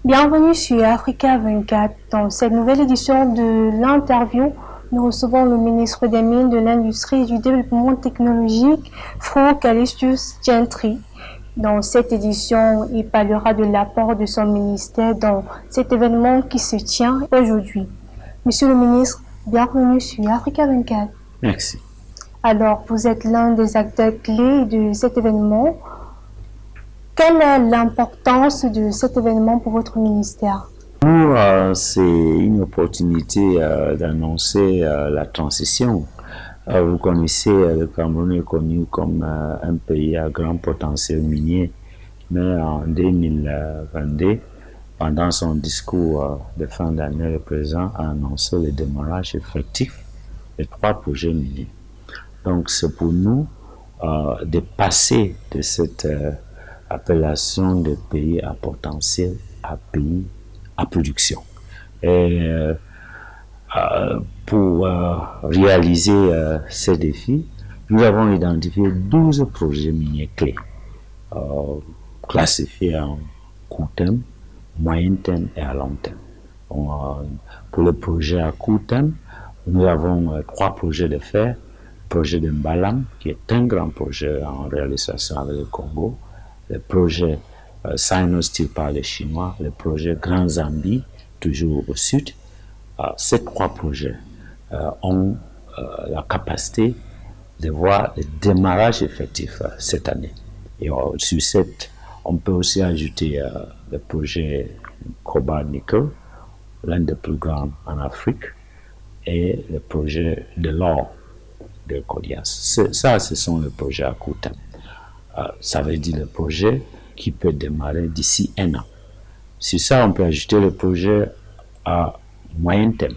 Bienvenue sur Africa 24. Dans cette nouvelle édition de l'interview, nous recevons le ministre des Mines, de l'Industrie et du Développement technologique, Fro Callistus Gentry. Dans cette édition, il parlera de l'apport de son ministère dans cet événement qui se tient aujourd'hui. Monsieur le ministre, bienvenue sur Africa 24. Merci. Alors, vous êtes l'un des acteurs clés de cet événement. Quelle est l'importance de cet événement pour votre ministère? Pour nous, c'est une opportunité d'annoncer la transition. Vous connaissez, le Cameroun est connu comme un pays à grand potentiel minier, mais en 2022, pendant son discours de fin d'année, le président a annoncé le démarrage effectif de 3 projets miniers. Donc c'est pour nous de passer de cette appellation de pays à potentiel à pays à production. Et pour réaliser ces défis, nous avons identifié 12 projets miniers clés, classifiés en court terme, moyen terme et à long terme. Pour le projet à court terme, nous avons 3 projets de fer. Le projet de Mbalam, qui est un grand projet en réalisation avec le Congo, le projet Sino-Steel par les Chinois, le projet Grand Zambie, toujours au sud. Ces 3 projets ont la capacité de voir le démarrage effectif cette année. Et sur cette, on peut aussi ajouter le projet Cobalt Nickel, l'un des plus grands en Afrique, et le projet de l'or de Kodias. Ça, ce sont les projets à court terme. Ça veut dire le projet qui peut démarrer d'ici 1 an. Sur ça, on peut ajouter le projet à moyen terme.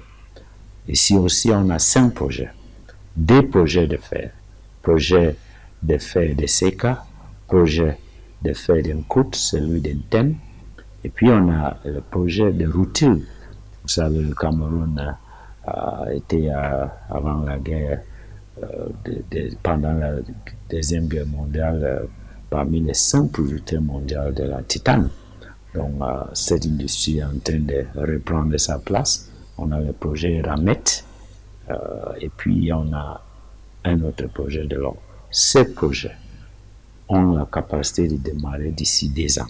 Ici aussi, on a 5 projets. 2 projets de fer. Projet de fer de Seka, projet de fer d'Nkout, celui d'Ntem. Et puis, on a le projet de Routil. Vous savez, le Cameroun a été, avant la guerre, pendant la Deuxième Guerre mondiale, parmi les 5 producteurs mondiaux de la titane. Donc, cette industrie est en train de reprendre sa place. On a le projet Ramet, et puis on a un autre projet de l'or. Ces projets ont la capacité de démarrer d'ici 2 ans.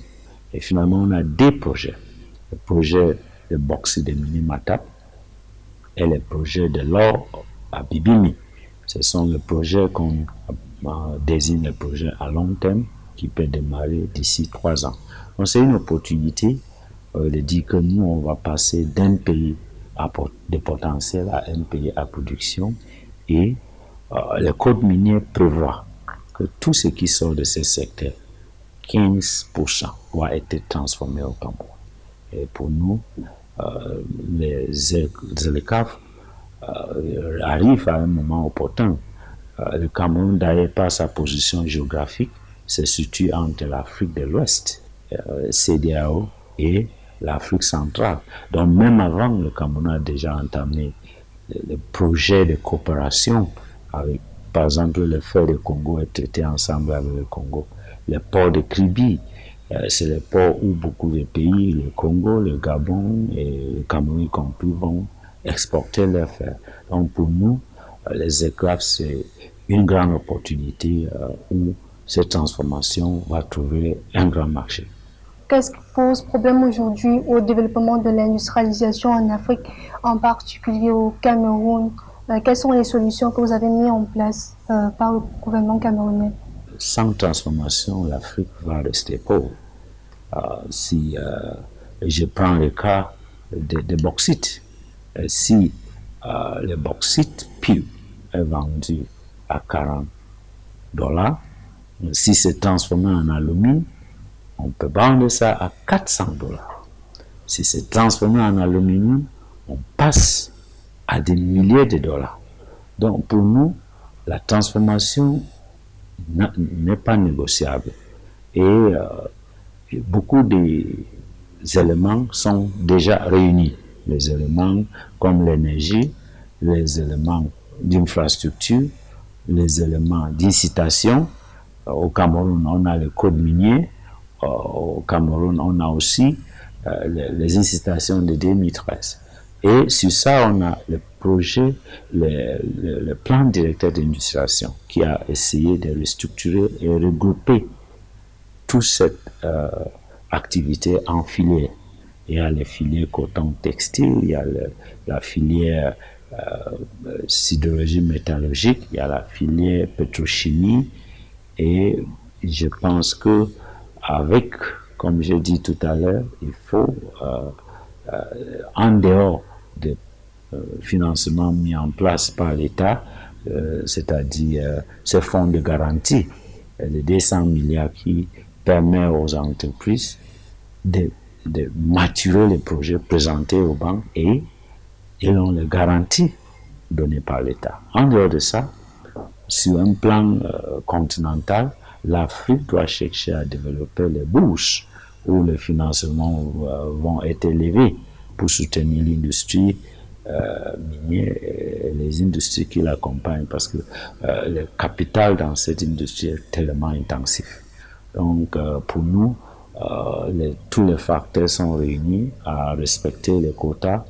Et finalement, on a 2 projets. Le projet de bauxite de Minimatap et le projet de l'or à Bibimi. Ce sont les projets qu'on désigne le projet à long terme qui peut démarrer d'ici 3 ans. Donc c'est une opportunité de dire que nous, on va passer d'un pays de potentiel à un pays à production, et le code minier prévoit que tout ce qui sort de ce secteur, 15% doit être transformé au Cameroun. Et pour nous, les ELCAF arrivent à un moment opportun. Le Cameroun, d'ailleurs, par sa position géographique, se situe entre l'Afrique de l'Ouest, CEDEAO, et l'Afrique centrale. Donc même avant, le Cameroun a déjà entamé le projet de coopération avec, par exemple, le fer de Congo est traité ensemble avec le Congo. Le port de Kribi, c'est le port où beaucoup de pays, le Congo, le Gabon et le Cameroun y compris, vont exporter leur fer. Donc pour nous, les ECLAF, c'est une grande opportunité où cette transformation va trouver un grand marché. Qu'est-ce qui pose problème aujourd'hui au développement de l'industrialisation en Afrique, en particulier au Cameroun? Quelles sont les solutions que vous avez mises en place par le gouvernement camerounais? Sans transformation, l'Afrique va rester pauvre. Si je prends le cas de bauxite, si le bauxite pur est vendu à $40, si c'est transformé en alumine, on peut vendre ça à $400. Si c'est transformé en aluminium, on passe à des milliers de dollars. Donc pour nous, la transformation n'est pas négociable. Et beaucoup d'éléments sont déjà réunis. Les éléments comme l'énergie, les éléments d'infrastructure, les éléments d'incitation. Au Cameroun, on a le code minier. Au Cameroun, on a aussi les incitations de 2013. Et sur ça, on a le projet, le plan directeur d'industrialisation qui a essayé de restructurer et regrouper toute cette activité en filières. Il y a les filières coton textile, il y a la filière sidérurgie métallurgique, il y a la filière pétrochimie, et je pense que avec, comme j'ai dit tout à l'heure, il faut, en dehors des financements mis en place par l'État, c'est-à-dire ce fonds de garantie de 200 milliards qui permet aux entreprises de maturer les projets présentés aux banques et ont les garanties données par l'État. En dehors de ça, sur un plan continental, l'Afrique doit chercher à développer les bourses où les financements vont être élevés pour soutenir l'industrie minière et les industries qui l'accompagnent, parce que le capital dans cette industrie est tellement intensif. Donc pour nous, tous les facteurs sont réunis à respecter les quotas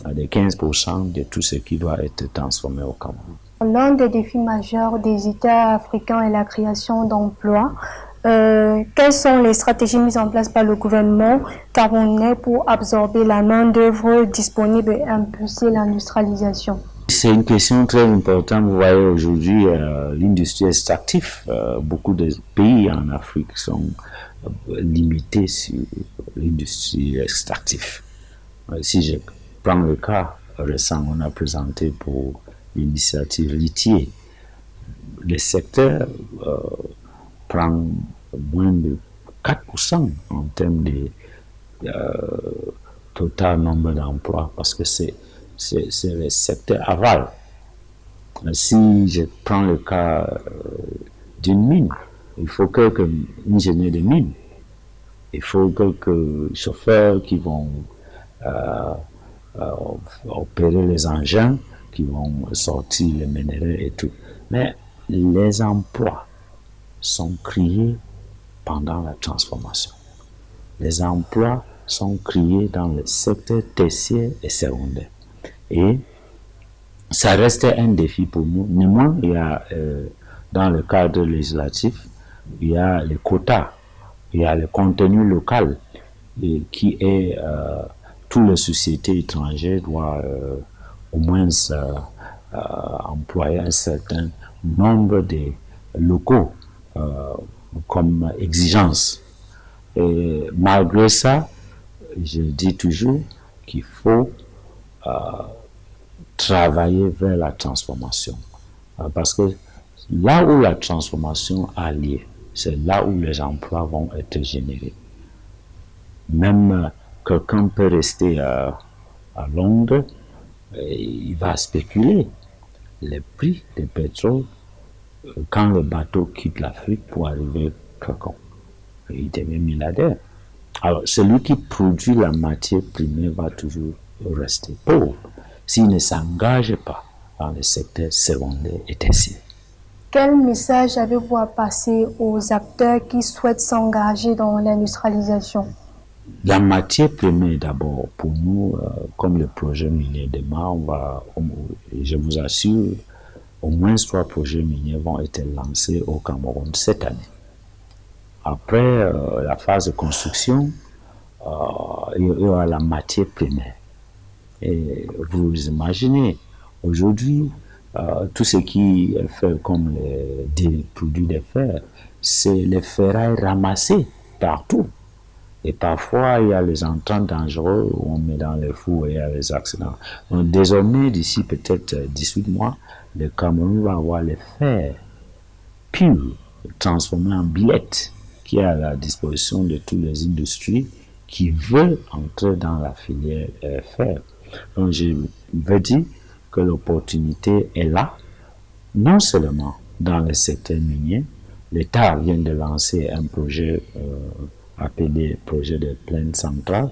de 15% de tout ce qui doit être transformé au Cameroun. L'un des défis majeurs des États africains est la création d'emplois. Quelles sont les stratégies mises en place par le gouvernement camerounais pour absorber la main-d'œuvre disponible et impulser l'industrialisation? C'est une question très importante. Vous voyez aujourd'hui l'industrie extractive. Beaucoup de pays en Afrique sont limités sur l'industrie extractive. Si je prends le cas récent, on a présenté pour l'initiative litier. Le secteur prend moins de 4% en termes de total nombre d'emplois, parce que c'est le secteur aval. Si je prends le cas d'une mine, il faut quelques ingénieurs de mine, il faut quelques chauffeurs qui vont opérer les engins, qui vont sortir les minerais et tout. Mais les emplois sont créés pendant la transformation. Les emplois sont créés dans le secteur tertiaire et secondaire. Et ça reste un défi pour nous. Néanmoins, il y a, dans le cadre législatif, il y a les quotas, il y a le contenu local, qui est, toutes les sociétés étrangères doivent au moins employer un certain nombre de locaux comme exigence. Et malgré ça, je dis toujours qu'il faut travailler vers la transformation. Parce que là où la transformation a lieu, c'est là où les emplois vont être générés. Même quelqu'un peut rester à Londres, et il va spéculer les prix du pétrole quand le bateau quitte l'Afrique pour arriver quelqu'un. Il devient milliardaire. Alors, celui qui produit la matière première va toujours rester pauvre s'il ne s'engage pas dans le secteur secondaire et tertiaire. Quel message avez-vous à passer aux acteurs qui souhaitent s'engager dans l'industrialisation? La matière première d'abord, pour nous, comme le projet minier demain, je vous assure, au moins 3 projets miniers vont être lancés au Cameroun cette année. Après la phase de construction, il y aura la matière première. Et vous imaginez, aujourd'hui, tout ce qui est fait comme des produits de fer, c'est les ferrailles ramassées partout. Et parfois, il y a les entrants dangereux où on met dans les fours et il y a les accidents. Donc, désormais, d'ici peut-être 18 mois, le Cameroun va avoir les fers purs, transformés en billettes, qui est à la disposition de toutes les industries qui veulent entrer dans la filière fer. Donc, je veux dire que l'opportunité est là, non seulement dans le secteur minier. L'État vient de lancer un projet appelé projet de plaine centrale,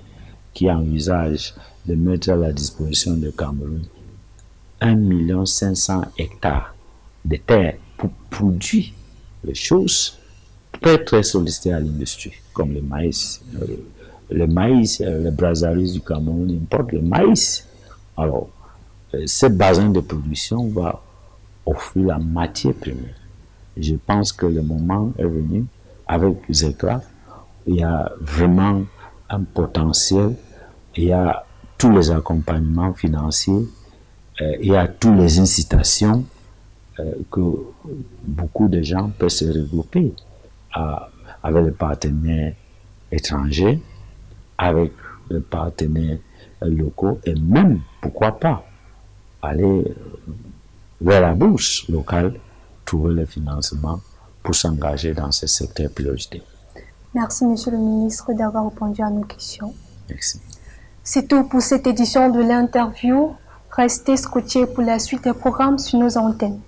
qui envisage de mettre à la disposition du Cameroun 1 500 000 hectares de terre pour produire les choses très très sollicitées à l'industrie, comme le maïs, le maïs, les brasseries du Cameroun importent le maïs. Alors, ce bassin de production va offrir la matière première. Je pense que le moment est venu avec Zecraft. Il y a vraiment un potentiel, il y a tous les accompagnements financiers, il y a toutes les incitations que beaucoup de gens peuvent se regrouper avec les partenaires étrangers, avec les partenaires locaux et même, pourquoi pas, aller vers la bourse locale, trouver le financement pour s'engager dans ce secteur prioritaire. Merci, Monsieur le ministre, d'avoir répondu à nos questions. Merci. C'est tout pour cette édition de l'interview. Restez scotchés pour la suite des programmes sur nos antennes.